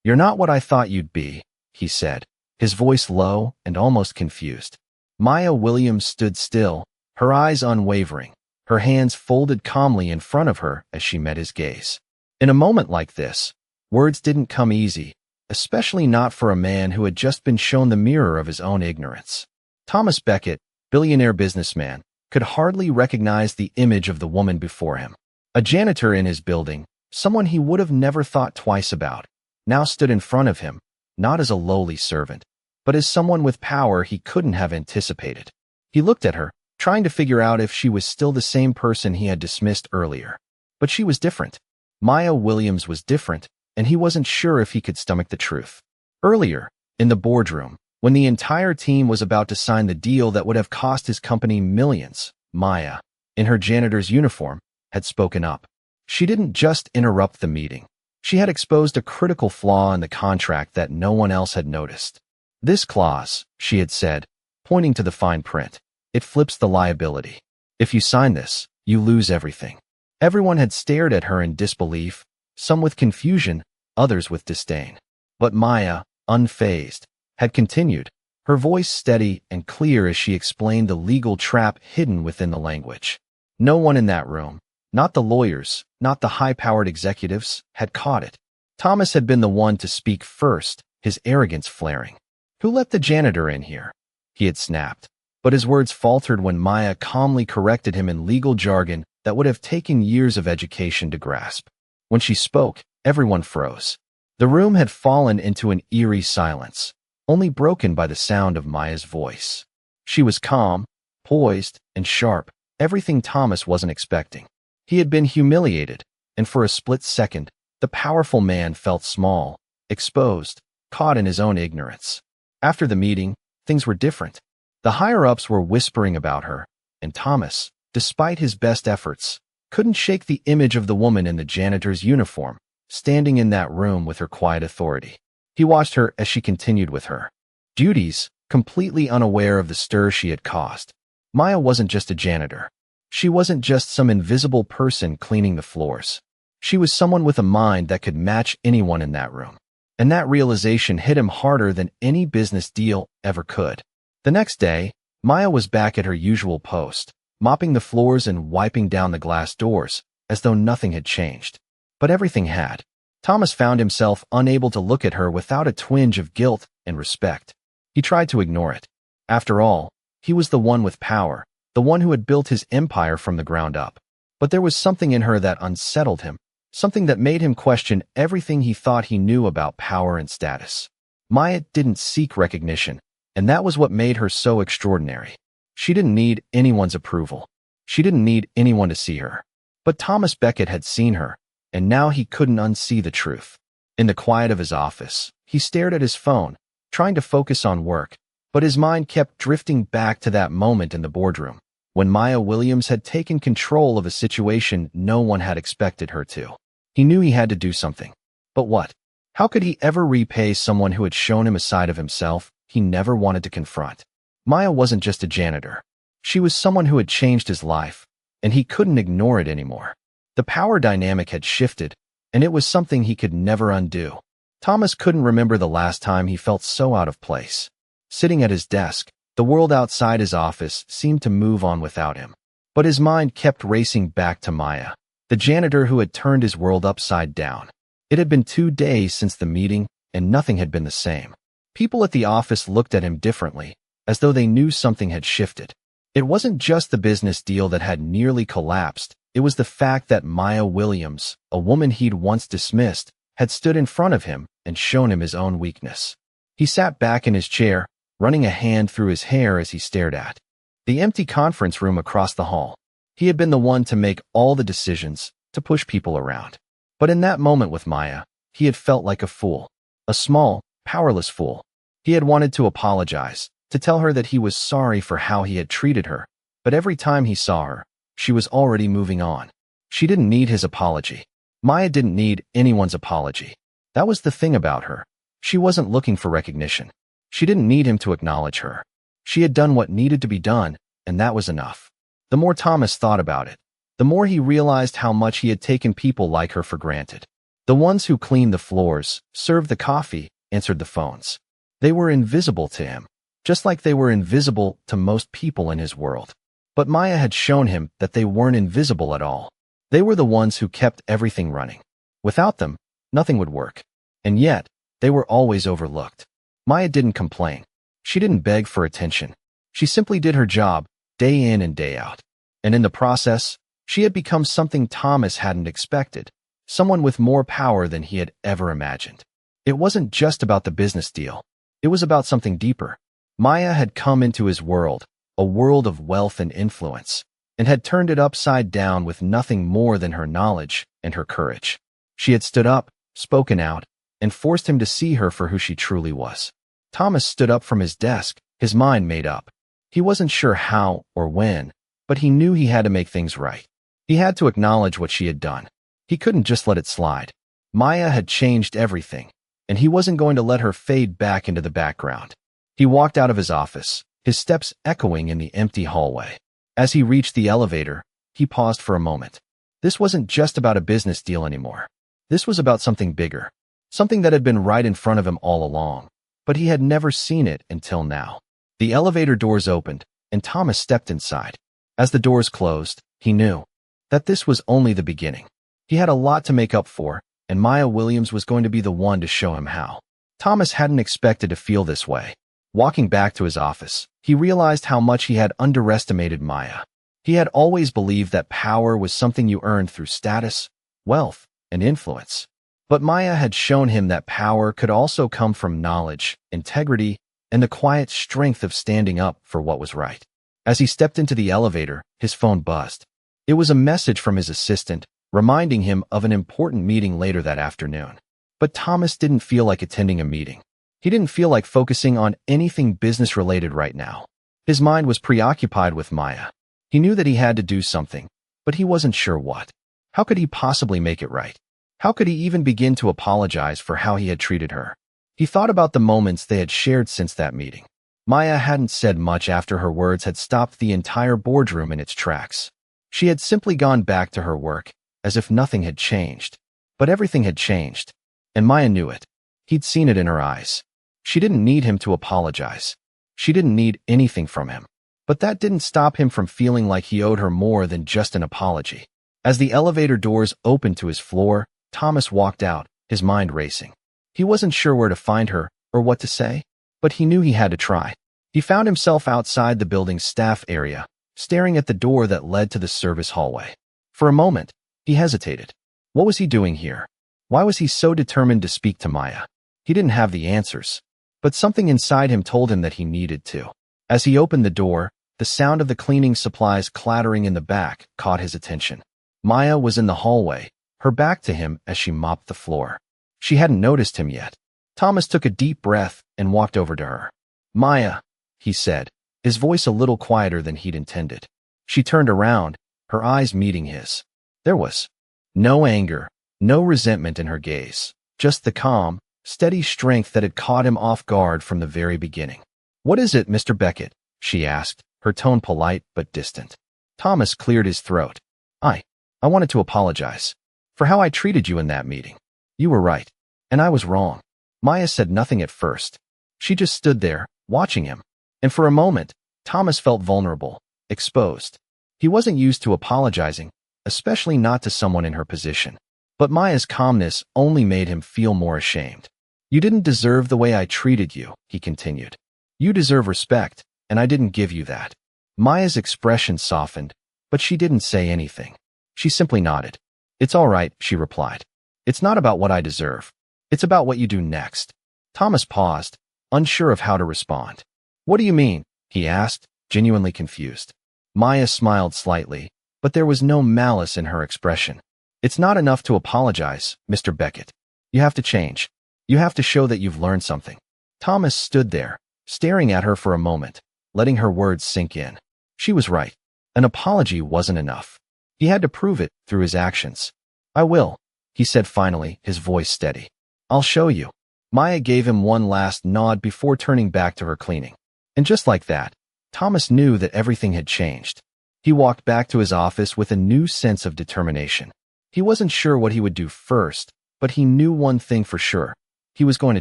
"You're not what I thought you'd be," he said, his voice low and almost confused. Maya Williams stood still, her eyes unwavering, her hands folded calmly in front of her as she met his gaze. In a moment like this, words didn't come easy, especially not for a man who had just been shown the mirror of his own ignorance. Thomas Beckett, billionaire businessman, could hardly recognize the image of the woman before him. A janitor in his building, someone he would have never thought twice about, now stood in front of him, not as a lowly servant, but as someone with power he couldn't have anticipated. He looked at her, trying to figure out if she was still the same person he had dismissed earlier. But she was different. Maya Williams was different, and he wasn't sure if he could stomach the truth. Earlier, in the boardroom, when the entire team was about to sign the deal that would have cost his company millions, Maya, in her janitor's uniform, had spoken up. She didn't just interrupt the meeting. She had exposed a critical flaw in the contract that no one else had noticed. "This clause," she had said, pointing to the fine print, "it flips the liability. If you sign this, you lose everything." Everyone had stared at her in disbelief, some with confusion, others with disdain. But Maya, unfazed, had continued, her voice steady and clear as she explained the legal trap hidden within the language. No one in that room, not the lawyers, not the high-powered executives, had caught it. Thomas had been the one to speak first, his arrogance flaring. "Who let the janitor in here?" he had snapped. But his words faltered when Maya calmly corrected him in legal jargon that would have taken years of education to grasp. When she spoke, everyone froze. The room had fallen into an eerie silence, only broken by the sound of Maya's voice. She was calm, poised, and sharp, everything Thomas wasn't expecting. He had been humiliated, and for a split second, the powerful man felt small, exposed, caught in his own ignorance. After the meeting, things were different. The higher-ups were whispering about her, and Thomas, despite his best efforts, couldn't shake the image of the woman in the janitor's uniform, standing in that room with her quiet authority. He watched her as she continued with her duties, completely unaware of the stir she had caused. Maya wasn't just a janitor. She wasn't just some invisible person cleaning the floors. She was someone with a mind that could match anyone in that room. And that realization hit him harder than any business deal ever could. The next day, Maya was back at her usual post, mopping the floors and wiping down the glass doors, as though nothing had changed. But everything had. Thomas found himself unable to look at her without a twinge of guilt and respect. He tried to ignore it. After all, he was the one with power, the one who had built his empire from the ground up. But there was something in her that unsettled him, something that made him question everything he thought he knew about power and status. Maya didn't seek recognition, and that was what made her so extraordinary. She didn't need anyone's approval. She didn't need anyone to see her. But Thomas Beckett had seen her, and now he couldn't unsee the truth. In the quiet of his office, he stared at his phone, trying to focus on work, but his mind kept drifting back to that moment in the boardroom, when Maya Williams had taken control of a situation no one had expected her to. He knew he had to do something. But what? How could he ever repay someone who had shown him a side of himself he never wanted to confront? Maya wasn't just a janitor. She was someone who had changed his life, and he couldn't ignore it anymore. The power dynamic had shifted, and it was something he could never undo. Thomas couldn't remember the last time he felt so out of place. Sitting at his desk, the world outside his office seemed to move on without him. But his mind kept racing back to Maya, the janitor who had turned his world upside down. It had been 2 days since the meeting, and nothing had been the same. People at the office looked at him differently, as though they knew something had shifted. It wasn't just the business deal that had nearly collapsed. It was the fact that Maya Williams, a woman he'd once dismissed, had stood in front of him and shown him his own weakness. He sat back in his chair, running a hand through his hair as he stared at the empty conference room across the hall. He had been the one to make all the decisions, to push people around. But in that moment with Maya, he had felt like a fool. A small, powerless fool. He had wanted to apologize, to tell her that he was sorry for how he had treated her, but every time he saw her, she was already moving on. She didn't need his apology. Maya didn't need anyone's apology. That was the thing about her. She wasn't looking for recognition. She didn't need him to acknowledge her. She had done what needed to be done, and that was enough. The more Thomas thought about it, the more he realized how much he had taken people like her for granted. The ones who cleaned the floors, served the coffee, answered the phones. They were invisible to him, just like they were invisible to most people in his world. But Maya had shown him that they weren't invisible at all. They were the ones who kept everything running. Without them, nothing would work. And yet, they were always overlooked. Maya didn't complain. She didn't beg for attention. She simply did her job, day in and day out. And in the process, she had become something Thomas hadn't expected, someone with more power than he had ever imagined. It wasn't just about the business deal. It was about something deeper. Maya had come into his world, a world of wealth and influence, and had turned it upside down with nothing more than her knowledge and her courage. She had stood up, spoken out, and forced him to see her for who she truly was. Thomas stood up from his desk, his mind made up. He wasn't sure how or when, but he knew he had to make things right. He had to acknowledge what she had done. He couldn't just let it slide. Maya had changed everything, and he wasn't going to let her fade back into the background. He walked out of his office, his steps echoing in the empty hallway. As he reached the elevator, he paused for a moment. This wasn't just about a business deal anymore. This was about something bigger, something that had been right in front of him all along, but he had never seen it until now. The elevator doors opened, and Thomas stepped inside. As the doors closed, he knew that this was only the beginning. He had a lot to make up for, and Maya Williams was going to be the one to show him how. Thomas hadn't expected to feel this way. Walking back to his office, he realized how much he had underestimated Maya. He had always believed that power was something you earned through status, wealth, and influence. But Maya had shown him that power could also come from knowledge, integrity, and the quiet strength of standing up for what was right. As he stepped into the elevator, his phone buzzed. It was a message from his assistant, reminding him of an important meeting later that afternoon. But Thomas didn't feel like attending a meeting. He didn't feel like focusing on anything business-related right now. His mind was preoccupied with Maya. He knew that he had to do something, but he wasn't sure what. How could he possibly make it right? How could he even begin to apologize for how he had treated her? He thought about the moments they had shared since that meeting. Maya hadn't said much after her words had stopped the entire boardroom in its tracks. She had simply gone back to her work, as if nothing had changed. But everything had changed, and Maya knew it. He'd seen it in her eyes. She didn't need him to apologize. She didn't need anything from him. But that didn't stop him from feeling like he owed her more than just an apology. As the elevator doors opened to his floor, Thomas walked out, his mind racing. He wasn't sure where to find her or what to say, but he knew he had to try. He found himself outside the building's staff area, staring at the door that led to the service hallway. For a moment, he hesitated. What was he doing here? Why was he so determined to speak to Maya? He didn't have the answers, but something inside him told him that he needed to. As he opened the door, the sound of the cleaning supplies clattering in the back caught his attention. Maya was in the hallway, her back to him as she mopped the floor. She hadn't noticed him yet. Thomas took a deep breath and walked over to her. "Maya," he said, his voice a little quieter than he'd intended. She turned around, her eyes meeting his. There was no anger, no resentment in her gaze, just the calm, steady strength that had caught him off guard from the very beginning. "What is it, Mr. Beckett?" she asked, her tone polite but distant. Thomas cleared his throat. I wanted to apologize for how I treated you in that meeting. You were right, and I was wrong." Maya said nothing at first. She just stood there, watching him. And for a moment, Thomas felt vulnerable, exposed. He wasn't used to apologizing, especially not to someone in her position. But Maya's calmness only made him feel more ashamed. "You didn't deserve the way I treated you," he continued. "You deserve respect, and I didn't give you that." Maya's expression softened, but she didn't say anything. She simply nodded. "It's all right," she replied. "It's not about what I deserve. It's about what you do next." Thomas paused, unsure of how to respond. "What do you mean?" he asked, genuinely confused. Maya smiled slightly, but there was no malice in her expression. "It's not enough to apologize, Mr. Beckett. You have to change. You have to show that you've learned something." Thomas stood there, staring at her for a moment, letting her words sink in. She was right. An apology wasn't enough. He had to prove it through his actions. "I will," he said finally, his voice steady. "I'll show you." Maya gave him one last nod before turning back to her cleaning. And just like that, Thomas knew that everything had changed. He walked back to his office with a new sense of determination. He wasn't sure what he would do first, But he knew one thing for sure. He was going to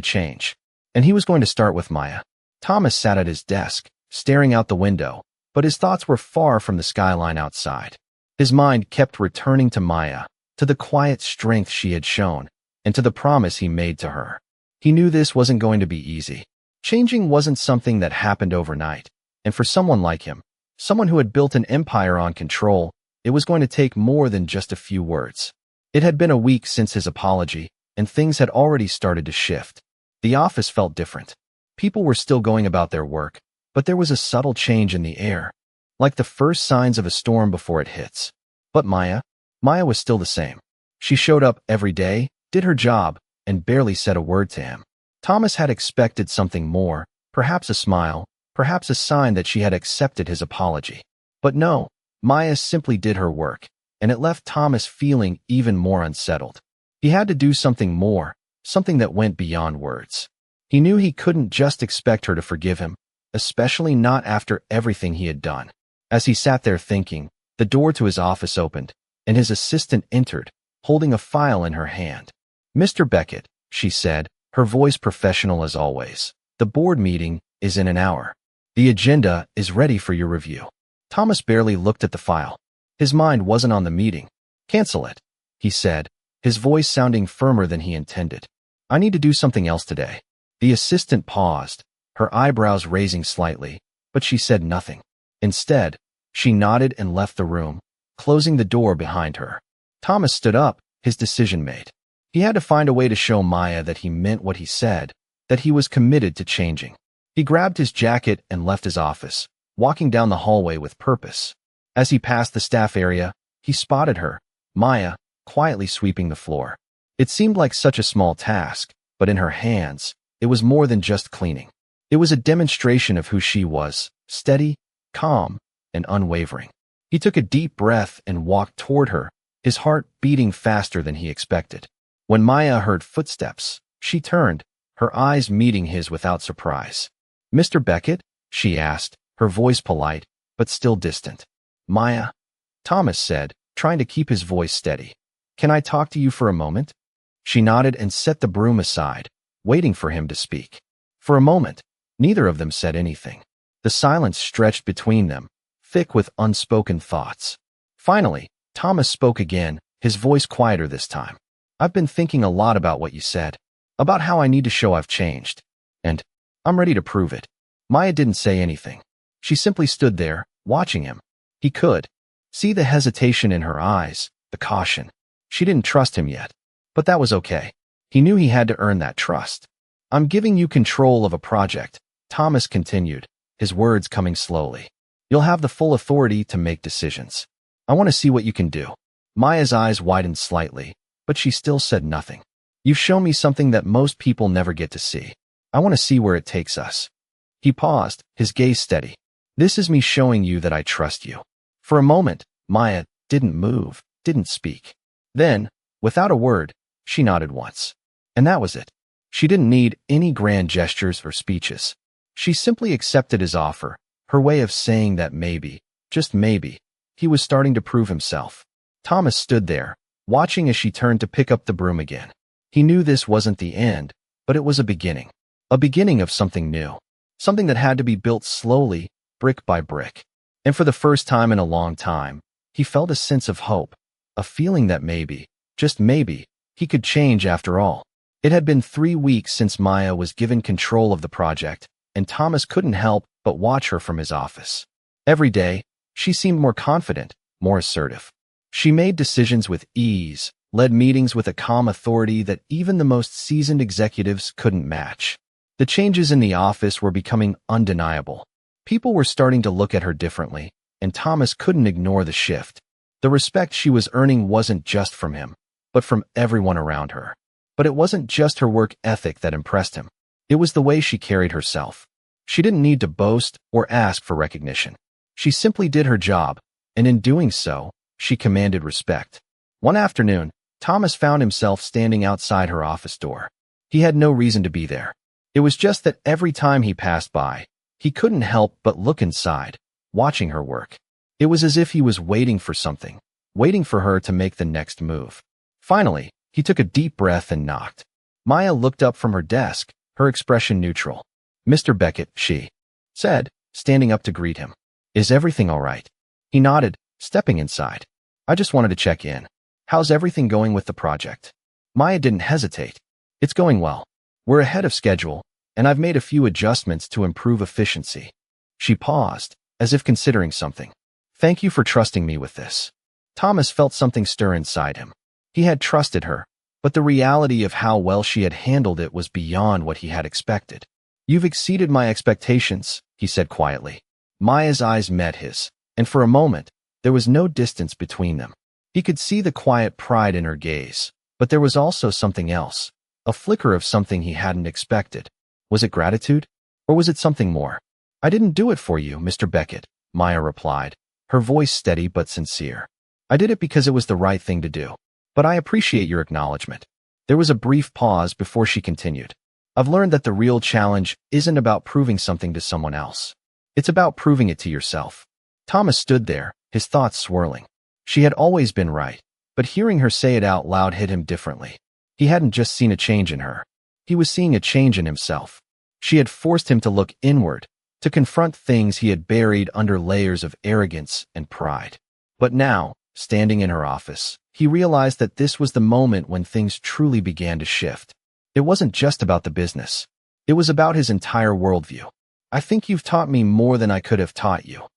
change. And he was going to start with Maya. Thomas sat at his desk, staring out the window, but his thoughts were far from the skyline outside. His mind kept returning to Maya, to the quiet strength she had shown, and to the promise he made to her. He knew this wasn't going to be easy. Changing wasn't something that happened overnight, and for someone like him, someone who had built an empire on control, it was going to take more than just a few words. It had been a week since his apology, and things had already started to shift. The office felt different. People were still going about their work, but there was a subtle change in the air, like the first signs of a storm before it hits. But Maya was still the same. She showed up every day, did her job, and barely said a word to him. Thomas had expected something more, perhaps a smile, perhaps a sign that she had accepted his apology. But no, Maya simply did her work, and it left Thomas feeling even more unsettled. He had to do something more, something that went beyond words. He knew he couldn't just expect her to forgive him, especially not after everything he had done. As he sat there thinking, the door to his office opened, and his assistant entered, holding a file in her hand. "Mr. Beckett," she said, her voice professional as always. "The board meeting is in an hour. The agenda is ready for your review." Thomas barely looked at the file. His mind wasn't on the meeting. "Cancel it," he said, his voice sounding firmer than he intended. "I need to do something else today." The assistant paused, her eyebrows raising slightly, but she said nothing. Instead, she nodded and left the room, closing the door behind her. Thomas stood up, his decision made. He had to find a way to show Maya that he meant what he said, that he was committed to changing. He grabbed his jacket and left his office, walking down the hallway with purpose. As he passed the staff area, he spotted her, Maya, quietly sweeping the floor. It seemed like such a small task, but in her hands, it was more than just cleaning. It was a demonstration of who she was, steady, calm, and unwavering. He took a deep breath and walked toward her, his heart beating faster than he expected. When Maya heard footsteps, she turned, her eyes meeting his without surprise. "Mr. Beckett?" she asked, her voice polite, but still distant. "Maya," Thomas said, trying to keep his voice steady. "Can I talk to you for a moment?" She nodded and set the broom aside, waiting for him to speak. For a moment, neither of them said anything. The silence stretched between them, thick with unspoken thoughts. Finally, Thomas spoke again, his voice quieter this time. "I've been thinking a lot about what you said, about how I need to show I've changed. And I'm ready to prove it." Maya didn't say anything. She simply stood there, watching him. He could see the hesitation in her eyes, the caution. She didn't trust him yet, but that was okay. He knew he had to earn that trust. "I'm giving you control of a project," Thomas continued, his words coming slowly. "You'll have the full authority to make decisions. I want to see what you can do." Maya's eyes widened slightly, but she still said nothing. "You've shown me something that most people never get to see. I want to see where it takes us." He paused, his gaze steady. "This is me showing you that I trust you." For a moment, Maya didn't move, didn't speak. Then, without a word, she nodded once. And that was it. She didn't need any grand gestures or speeches. She simply accepted his offer, her way of saying that maybe, just maybe, he was starting to prove himself. Thomas stood there, watching as she turned to pick up the broom again. He knew this wasn't the end, but it was a beginning of something new, something that had to be built slowly, brick by brick. And for the first time in a long time, he felt a sense of hope, a feeling that maybe, just maybe, he could change after all. It had been 3 weeks since Maya was given control of the project, and Thomas couldn't help but watch her from his office. Every day, she seemed more confident, more assertive. She made decisions with ease, led meetings with a calm authority that even the most seasoned executives couldn't match. The changes in the office were becoming undeniable. People were starting to look at her differently, and Thomas couldn't ignore the shift. The respect she was earning wasn't just from him, but from everyone around her. But it wasn't just her work ethic that impressed him. It was the way she carried herself. She didn't need to boast or ask for recognition. She simply did her job, and in doing so, she commanded respect. One afternoon, Thomas found himself standing outside her office door. He had no reason to be there. It was just that every time he passed by, he couldn't help but look inside, watching her work. It was as if he was waiting for something, waiting for her to make the next move. Finally, he He took a deep breath and knocked. Maya looked up from her desk, her expression neutral. "Mr. Beckett," she said, standing up to greet him. "Is everything all right?" He nodded, stepping inside. "I just wanted to check in. How's everything going with the project?" Maya didn't hesitate. "It's going well. We're ahead of schedule, and I've made a few adjustments to improve efficiency." She paused, as if considering something. "Thank you for trusting me with this." Thomas felt something stir inside him. He had trusted her, but the reality of how well she had handled it was beyond what he had expected. "You've exceeded my expectations," he said quietly. Maya's eyes met his, and for a moment, there was no distance between them. He could see the quiet pride in her gaze, but there was also something else, a flicker of something he hadn't expected. Was it gratitude? Or was it something more? "I didn't do it for you, Mr. Beckett," Maya replied, her voice steady but sincere. "I did it because it was the right thing to do. But I appreciate your acknowledgement." There was a brief pause before she continued. "I've learned that the real challenge isn't about proving something to someone else. It's about proving it to yourself." Thomas stood there, his thoughts swirling. She had always been right, but hearing her say it out loud hit him differently. He hadn't just seen a change in her. He was seeing a change in himself. She had forced him to look inward, to confront things he had buried under layers of arrogance and pride. But now, standing in her office, he realized that this was the moment when things truly began to shift. It wasn't just about the business. It was about his entire worldview. "I think you've taught me more than I could have taught you,"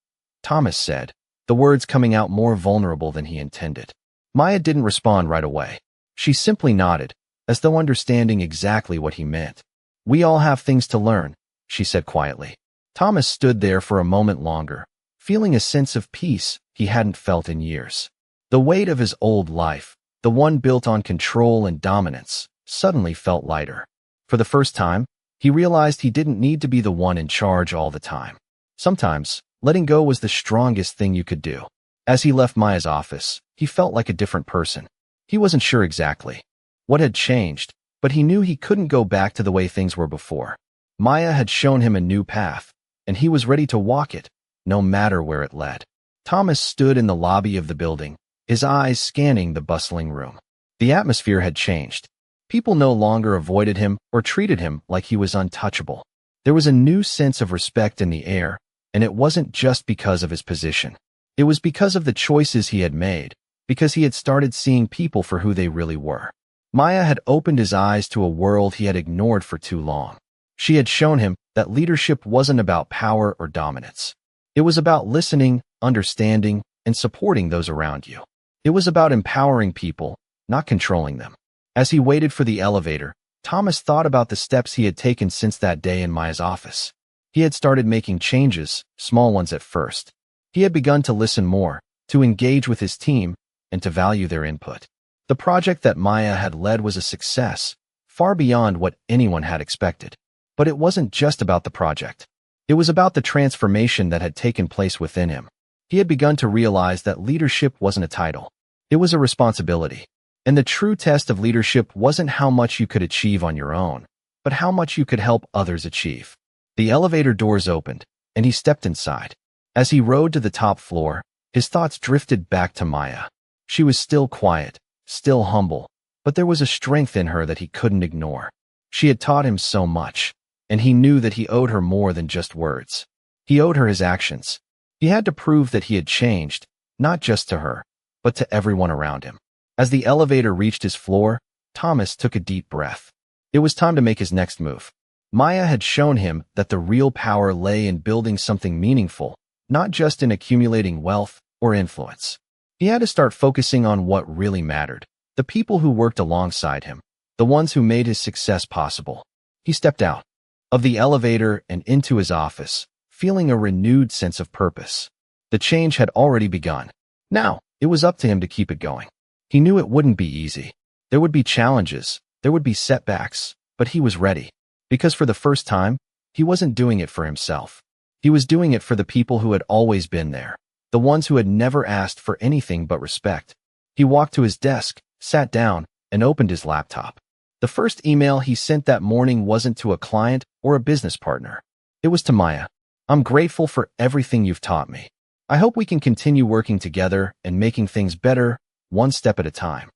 Thomas said, the words coming out more vulnerable than he intended. Maya didn't respond right away. She simply nodded, as though understanding exactly what he meant. "We all have things to learn," she said quietly. Thomas stood there for a moment longer, feeling a sense of peace he hadn't felt in years. The weight of his old life, the one built on control and dominance, suddenly felt lighter. For the first time, he realized he didn't need to be the one in charge all the time. Sometimes, letting go was the strongest thing you could do. As he left Maya's office, he felt like a different person. He wasn't sure exactly what had changed, but he knew he couldn't go back to the way things were before. Maya had shown him a new path, and he was ready to walk it, no matter where it led. Thomas stood in the lobby of the building, his eyes scanning the bustling room. The atmosphere had changed. People no longer avoided him or treated him like he was untouchable. There was a new sense of respect in the air, and it wasn't just because of his position. It was because of the choices he had made, because he had started seeing people for who they really were. Maya had opened his eyes to a world he had ignored for too long. She had shown him that leadership wasn't about power or dominance. It was about listening, understanding, and supporting those around you. It was about empowering people, not controlling them. As he waited for the elevator, Thomas thought about the steps he had taken since that day in Maya's office. He had started making changes, small ones at first. He had begun to listen more, to engage with his team, and to value their input. The project that Maya had led was a success, far beyond what anyone had expected. But it wasn't just about the project. It was about the transformation that had taken place within him. He had begun to realize that leadership wasn't a title. It was a responsibility. And the true test of leadership wasn't how much you could achieve on your own, but how much you could help others achieve. The elevator doors opened, and he stepped inside. As he rode to the top floor, his thoughts drifted back to Maya. She was still quiet, still humble, but there was a strength in her that he couldn't ignore. She had taught him so much, and he knew that he owed her more than just words. He owed her his actions. He had to prove that he had changed, not just to her, but to everyone around him. As the elevator reached his floor, Thomas took a deep breath. It was time to make his next move. Maya had shown him that the real power lay in building something meaningful, not just in accumulating wealth or influence. He had to start focusing on what really mattered, the people who worked alongside him, the ones who made his success possible. He stepped out of the elevator and into his office, feeling a renewed sense of purpose. The change had already begun. Now, it was up to him to keep it going. He knew it wouldn't be easy. There would be challenges, there would be setbacks, but he was ready. Because for the first time, he wasn't doing it for himself. He was doing it for the people who had always been there, the ones who had never asked for anything but respect. He walked to his desk, sat down, and opened his laptop. The first email he sent that morning wasn't to a client or a business partner. It was to Maya. "I'm grateful for everything you've taught me. I hope we can continue working together and making things better, one step at a time."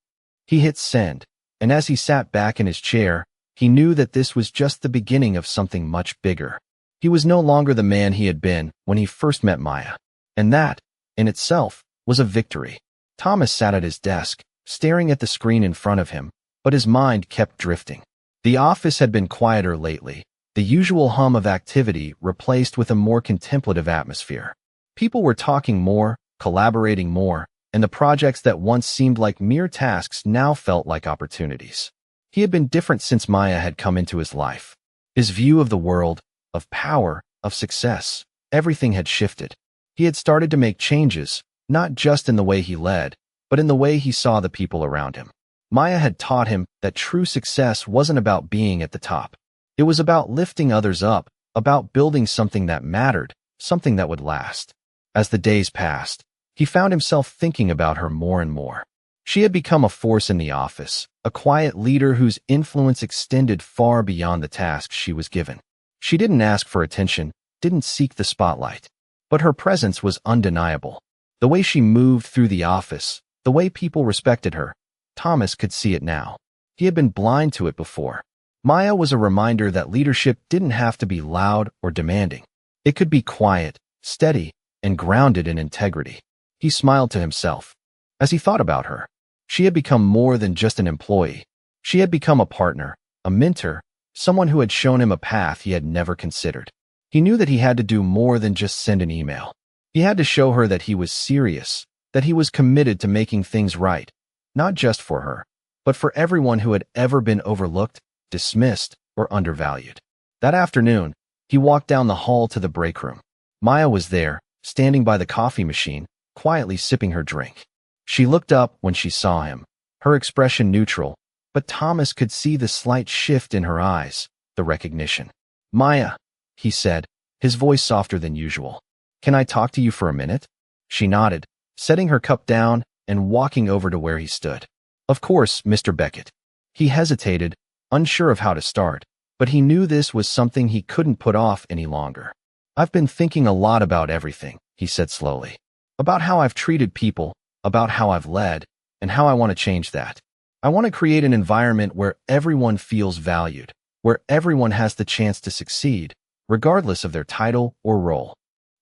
He hit send, And as he sat back in his chair, he knew that this was just the beginning of something much bigger. He was no longer the man he had been when he first met Maya. And that, in itself, was a victory. Thomas sat at his desk, staring at the screen in front of him, but his mind kept drifting. The office had been quieter lately, the usual hum of activity replaced with a more contemplative atmosphere. People were talking more, collaborating more, and the projects that once seemed like mere tasks now felt like opportunities. He had been different since Maya had come into his life. His view of the world, of power, of success, everything had shifted. He had started to make changes, not just in the way he led, but in the way he saw the people around him. Maya had taught him that true success wasn't about being at the top. It was about lifting others up, about building something that mattered, something that would last. As the days passed, he found himself thinking about her more and more. She had become a force in the office, a quiet leader whose influence extended far beyond the tasks she was given. She didn't ask for attention, didn't seek the spotlight, but her presence was undeniable. The way she moved through the office, the way people respected her, Thomas could see it now. He had been blind to it before. Maya was a reminder that leadership didn't have to be loud or demanding. It could be quiet, steady, and grounded in integrity. He smiled to himself. As he thought about her, she had become more than just an employee. She had become a partner, a mentor, someone who had shown him a path he had never considered. He knew that he had to do more than just send an email. He had to show her that he was serious, that he was committed to making things right, not just for her, but for everyone who had ever been overlooked, dismissed, or undervalued. That afternoon, he walked down the hall to the break room. Maya was there, standing by the coffee machine, quietly sipping her drink. She looked up when she saw him, her expression neutral, but Thomas could see the slight shift in her eyes, the recognition. "Maya," he said, his voice softer than usual. "Can I talk to you for a minute?" She nodded, setting her cup down and walking over to where he stood. "Of course, Mr. Beckett." He hesitated, unsure of how to start, but he knew this was something he couldn't put off any longer. "I've been thinking a lot about everything," he said slowly. "About how I've treated people, about how I've led, and how I want to change that. I want to create an environment where everyone feels valued, where everyone has the chance to succeed, regardless of their title or role."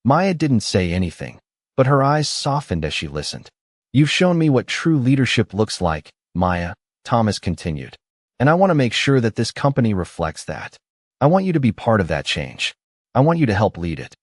Maya didn't say anything, but her eyes softened as she listened. "You've shown me what true leadership looks like, Maya," Thomas continued. "And I want to make sure that this company reflects that. I want you to be part of that change. I want you to help lead it."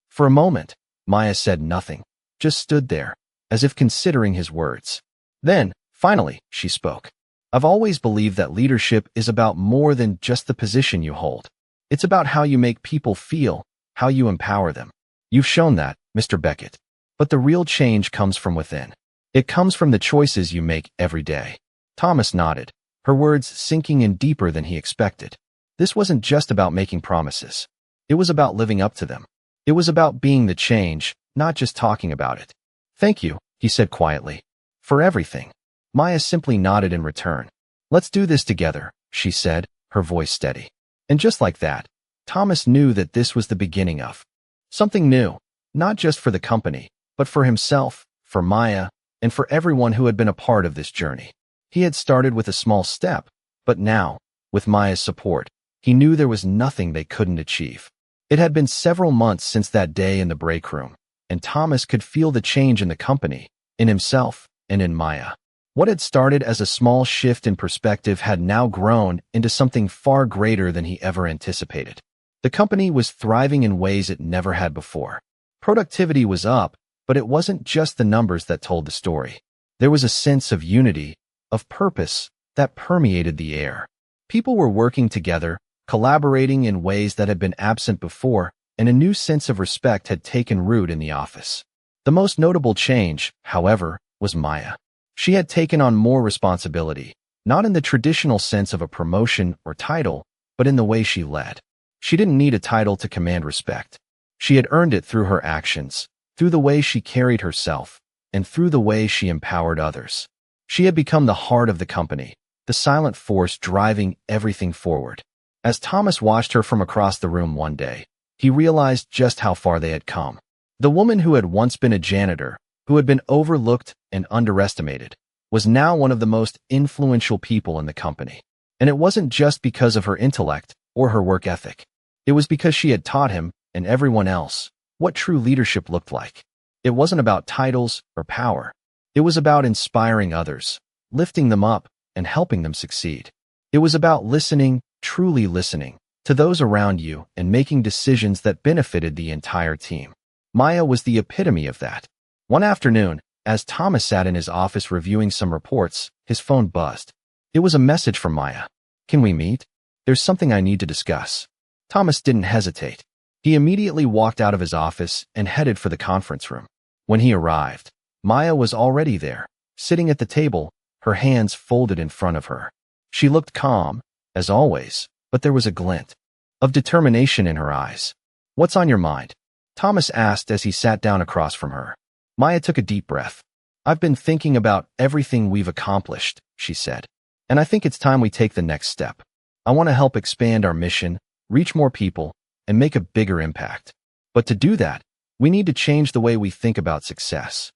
For a moment, Maya said nothing, just stood there, as if considering his words. Then, finally, she spoke. "I've always believed that leadership is about more than just the position you hold. It's about how you make people feel, how you empower them. You've shown that, Mr. Beckett. But the real change comes from within. It comes from the choices you make every day." Thomas nodded, her words sinking in deeper than he expected. This wasn't just about making promises. It was about living up to them. It was about being the change, not just talking about it. "Thank you," he said quietly. "For everything." Maya simply nodded in return. "Let's do this together," she said, her voice steady. And just like that, Thomas knew that this was the beginning of something new, not just for the company, but for himself, for Maya, and for everyone who had been a part of this journey. He had started with a small step, but now, with Maya's support, he knew there was nothing they couldn't achieve. It had been several months since that day in the break room, and Thomas could feel the change in the company, in himself, and in Maya. What had started as a small shift in perspective had now grown into something far greater than he ever anticipated. The company was thriving in ways it never had before. Productivity was up, but it wasn't just the numbers that told the story. There was a sense of unity, of purpose, that permeated the air. People were working together, collaborating in ways that had been absent before, and a new sense of respect had taken root in the office. The most notable change, however, was Maya. She had taken on more responsibility, not in the traditional sense of a promotion or title, but in the way she led. She didn't need a title to command respect. She had earned it through her actions, through the way she carried herself, and through the way she empowered others. She had become the heart of the company, the silent force driving everything forward. As Thomas watched her from across the room one day, he realized just how far they had come. The woman who had once been a janitor, who had been overlooked and underestimated, was now one of the most influential people in the company. And it wasn't just because of her intellect or her work ethic. It was because she had taught him, and everyone else, what true leadership looked like. It wasn't about titles or power. It was about inspiring others, lifting them up, and helping them succeed. It was about listening, truly listening, to those around you and making decisions that benefited the entire team. Maya was the epitome of that. One afternoon, as Thomas sat in his office reviewing some reports, his phone buzzed. It was a message from Maya. "Can we meet? There's something I need to discuss." Thomas didn't hesitate. He immediately walked out of his office and headed for the conference room. When he arrived, Maya was already there, sitting at the table, her hands folded in front of her. She looked calm, as always, but there was a glint of determination in her eyes. "What's on your mind?" Thomas asked as he sat down across from her. Maya took a deep breath. "I've been thinking about everything we've accomplished," she said. "And I think it's time we take the next step. I want to help expand our mission, reach more people, and make a bigger impact. But to do that, we need to change the way we think about success."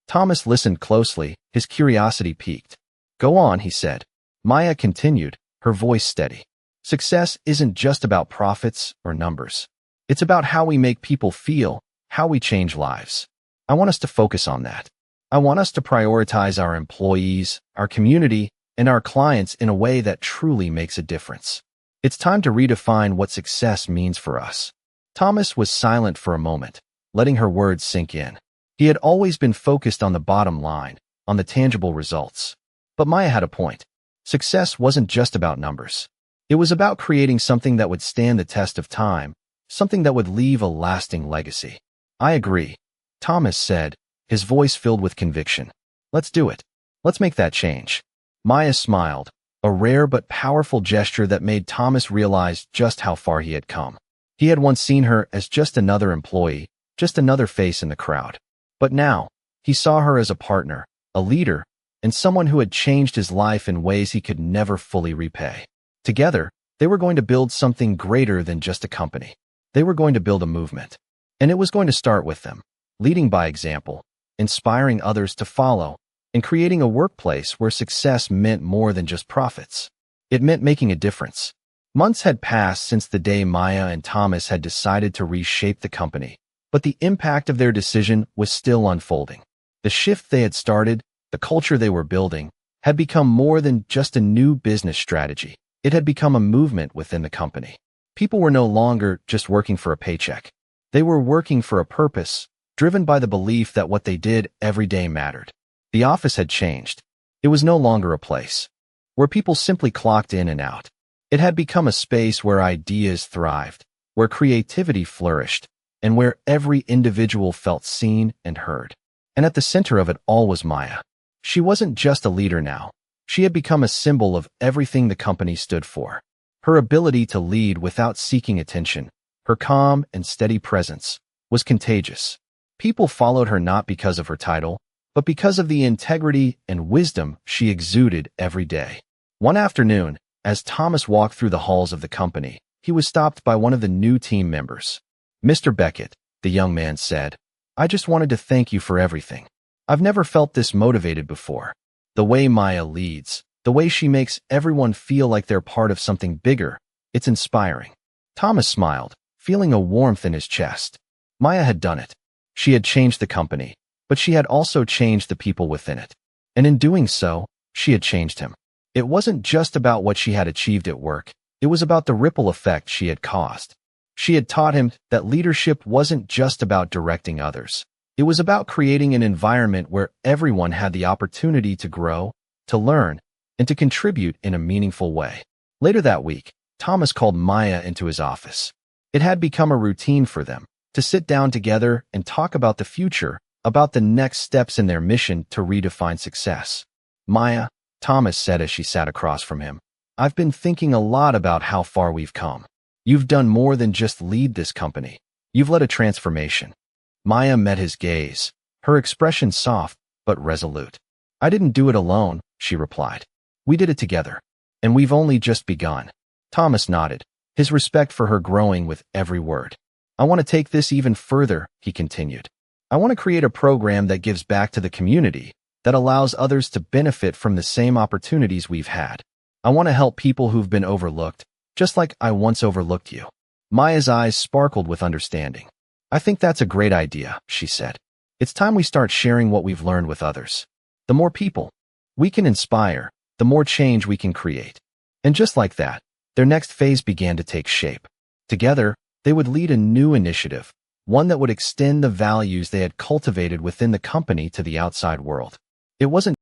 Thomas listened closely, his curiosity piqued. "Go on," he said. Maya continued, her voice steady. "Success isn't just about profits or numbers. It's about how we make people feel, how we change lives. I want us to focus on that. I want us to prioritize our employees, our community, and our clients in a way that truly makes a difference. It's time to redefine what success means for us." Thomas was silent for a moment, letting her words sink in. He had always been focused on the bottom line, on the tangible results. But Maya had a point. Success wasn't just about numbers. It was about creating something that would stand the test of time, something that would leave a lasting legacy. "I agree," Thomas said, his voice filled with conviction. "Let's do it. Let's make that change." Maya smiled, a rare but powerful gesture that made Thomas realize just how far he had come. He had once seen her as just another employee, just another face in the crowd. But now, he saw her as a partner, a leader, and someone who had changed his life in ways he could never fully repay. Together, they were going to build something greater than just a company. They were going to build a movement. And it was going to start with them, leading by example, inspiring others to follow, and creating a workplace where success meant more than just profits. It meant making a difference. Months had passed since the day Maya and Thomas had decided to reshape the company, but the impact of their decision was still unfolding. The shift they had started, the culture they were building, had become more than just a new business strategy. It had become a movement within the company. People were no longer just working for a paycheck. They were working for a purpose, driven by the belief that what they did every day mattered. The office had changed. It was no longer a place where people simply clocked in and out. It had become a space where ideas thrived, where creativity flourished, and where every individual felt seen and heard. And at the center of it all was Maya. She wasn't just a leader now. She had become a symbol of everything the company stood for. Her ability to lead without seeking attention, her calm and steady presence, was contagious. People followed her not because of her title, but because of the integrity and wisdom she exuded every day. One afternoon, as Thomas walked through the halls of the company, he was stopped by one of the new team members. "Mr. Beckett," the young man said, "I just wanted to thank you for everything. I've never felt this motivated before. The way Maya leads, the way she makes everyone feel like they're part of something bigger, it's inspiring." Thomas smiled, feeling a warmth in his chest. Maya had done it. She had changed the company, but she had also changed the people within it. And in doing so, she had changed him. It wasn't just about what she had achieved at work. It was about the ripple effect she had caused. She had taught him that leadership wasn't just about directing others. It was about creating an environment where everyone had the opportunity to grow, to learn, and to contribute in a meaningful way. Later that week, Thomas called Maya into his office. It had become a routine for them to sit down together and talk about the future, about the next steps in their mission to redefine success. "Maya," Thomas said as she sat across from him, "I've been thinking a lot about how far we've come. You've done more than just lead this company. You've led a transformation." Maya met his gaze, her expression soft but resolute. "I didn't do it alone," she replied. "We did it together. And we've only just begun." Thomas nodded, his respect for her growing with every word. "I want to take this even further," he continued. "I want to create a program that gives back to the community, that allows others to benefit from the same opportunities we've had. I want to help people who've been overlooked, just like I once overlooked you. Maya's eyes sparkled with understanding. I think that's a great idea, she said. It's time we start sharing what we've learned with others. The more people we can inspire, the more change we can create. And just like that, their next phase began to take shape. Together, they would lead a new initiative, one that would extend the values they had cultivated within the company to the outside world. It wasn't